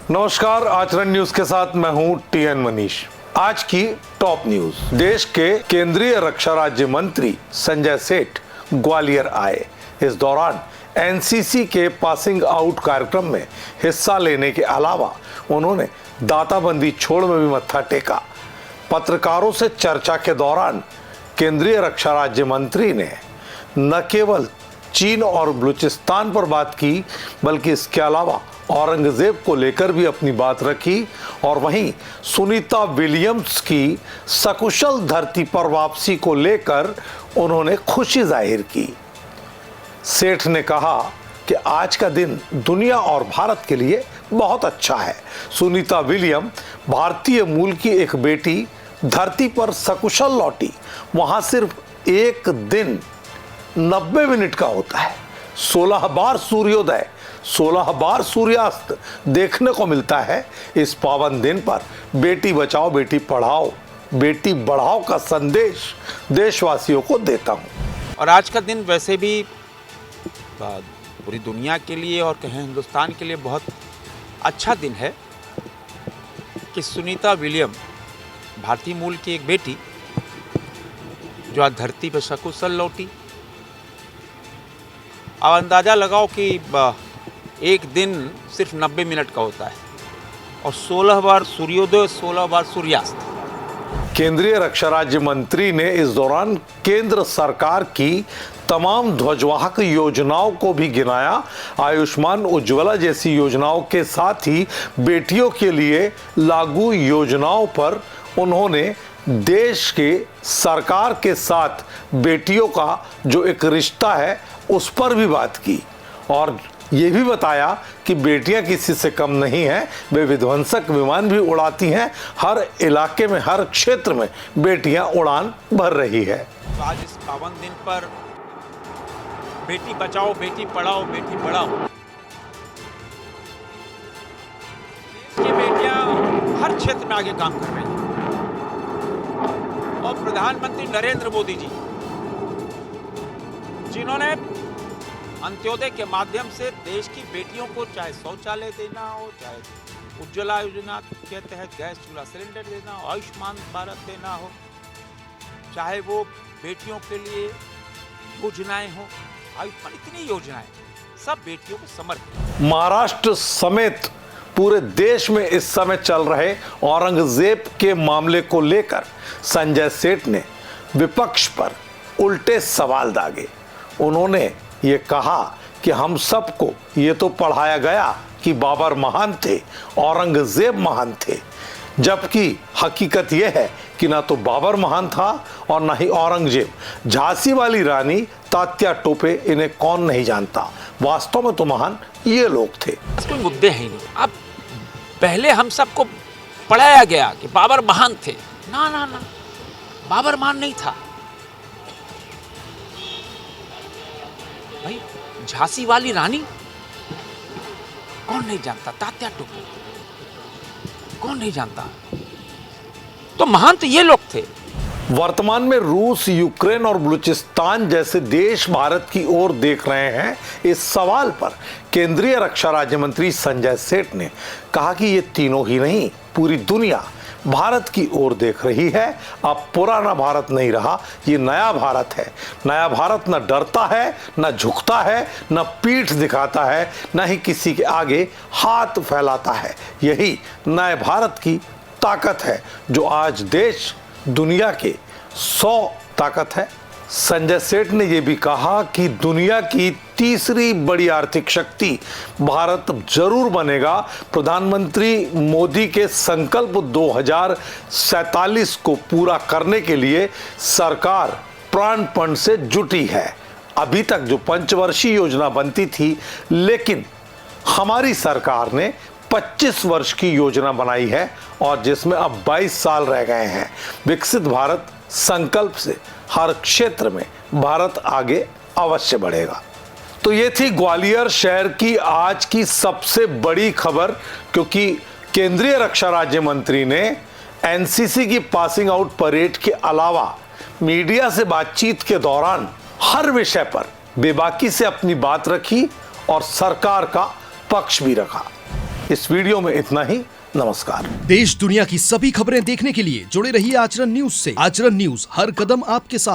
नमस्कार, आचरण न्यूज के साथ मैं हूं टीएन मनीष। आज की टॉप न्यूज। देश के केंद्रीय रक्षा राज्य मंत्री संजय सेठ ग्वालियर आए। इस दौरान एनसीसी के पासिंग आउट कार्यक्रम में हिस्सा लेने के अलावा उन्होंने दाताबंदी छोड़ में भी मत्था टेका। पत्रकारों से चर्चा के दौरान केंद्रीय रक्षा राज्य मंत्री ने न केवल चीन और बलूचिस्तान पर बात की, बल्कि इसके अलावा औरंगजेब को लेकर भी अपनी बात रखी और वहीं सुनीता विलियम्स की सकुशल धरती पर वापसी को लेकर उन्होंने खुशी जाहिर की। सेठ ने कहा कि आज का दिन दुनिया और भारत के लिए बहुत अच्छा है। सुनीता विलियम भारतीय मूल की एक बेटी धरती पर सकुशल लौटी। वहां सिर्फ एक दिन 90 मिनट का होता है। 16 बार सूर्योदय, 16 बार सूर्यास्त देखने को मिलता है। इस पावन दिन पर बेटी बचाओ बेटी पढ़ाओ बेटी बढ़ाओ का संदेश देशवासियों को देता हूं। और आज का दिन वैसे भी पूरी दुनिया के लिए और कहें हिंदुस्तान के लिए बहुत अच्छा दिन है कि सुनीता विलियम भारतीय मूल की एक बेटी जो आज धरती पर सकुशल लौटी। अब अंदाज़ा लगाओ कि एक दिन सिर्फ 90 मिनट का होता है और 16 बार सूर्योदय, 16 बार सूर्यास्त। केंद्रीय रक्षा राज्य मंत्री ने इस दौरान केंद्र सरकार की तमाम ध्वजवाहक योजनाओं को भी गिनाया। आयुष्मान उज्ज्वला जैसी योजनाओं के साथ ही बेटियों के लिए लागू योजनाओं पर उन्होंने देश के सरकार के साथ बेटियों का जो एक रिश्ता है उस पर भी बात की और ये भी बताया कि बेटियां किसी से कम नहीं हैं। वे विध्वंसक विमान भी उड़ाती हैं। हर इलाके में, हर क्षेत्र में बेटियां उड़ान भर रही है। तो आज इस पावन दिन पर बेटी बचाओ बेटी पढ़ाओ बेटी बढ़ाओ, ये बेटियां हर क्षेत्र में आगे काम कर रही हैं। और प्रधानमंत्री नरेंद्र मोदी जी, जिन्होंने अंत्योदय के माध्यम से देश की बेटियों को चाहे शौचालय देना हो, चाहे उज्ज्वला योजना के तहत गैस चूल्हा सिलेंडर देना हो, आयुष्मान भारत देना हो, चाहे वो बेटियों के लिए योजनाएं हो, आयुष्मान, इतनी योजनाएं सब बेटियों को समर्पित। महाराष्ट्र समेत पूरे देश में इस समय चल रहे औरंगजेब के मामले को लेकर संजय सेठ ने विपक्ष पर उल्टे सवाल दागे। उन्होंने ये कहा कि हम सबको ये तो पढ़ाया गया कि बाबर महान थे, औरंगजेब महान थे, जबकि हकीकत यह है कि ना तो बाबर महान था और ना ही औरंगजेब। झांसी वाली रानी, तात्या टोपे, इन्हें कौन नहीं जानता। वास्तव में तो महान ये लोग थे। कोई मुद्दे ही नहीं। अब पहले हम सबको पढ़ाया गया कि बाबर महान थे। ना ना ना, बाबर महान नहीं था भाई। झांसी वाली रानी कौन नहीं जानता, तात्या टोपे कौन नहीं जानता। तो महान तो ये लोग थे। वर्तमान में रूस, यूक्रेन और बलूचिस्तान जैसे देश भारत की ओर देख रहे हैं। इस सवाल पर केंद्रीय रक्षा राज्य मंत्री संजय सेठ ने कहा कि ये तीनों ही नहीं, पूरी दुनिया भारत की ओर देख रही है। अब पुराना भारत नहीं रहा, ये नया भारत है। नया भारत न डरता है, न झुकता है, न पीठ दिखाता है, न ही किसी के आगे हाथ फैलाता है। यही नए भारत की ताकत है जो आज देश दुनिया के 100 ताकत है। संजय सेठ ने यह भी कहा कि दुनिया की तीसरी बड़ी आर्थिक शक्ति भारत जरूर बनेगा। प्रधानमंत्री मोदी के संकल्प 2047 को पूरा करने के लिए सरकार प्राणपण से जुटी है। अभी तक जो पंचवर्षीय योजना बनती थी, लेकिन हमारी सरकार ने 25 वर्ष की योजना बनाई है और जिसमें अब 22 साल रह गए हैं। विकसित भारत संकल्प से हर क्षेत्र में भारत आगे अवश्य बढ़ेगा। तो ये थी ग्वालियर शहर की आज की सबसे बड़ी खबर, क्योंकि केंद्रीय रक्षा राज्य मंत्री ने एनसीसी की पासिंग आउट परेड के अलावा मीडिया से बातचीत के दौरान हर विषय पर बेबाकी से अपनी बात रखी और सरकार का पक्ष भी रखा। इस वीडियो में इतना ही। नमस्कार। देश दुनिया की सभी खबरें देखने के लिए जुड़े रहिए आचरण न्यूज से। आचरण न्यूज, हर कदम आपके साथ।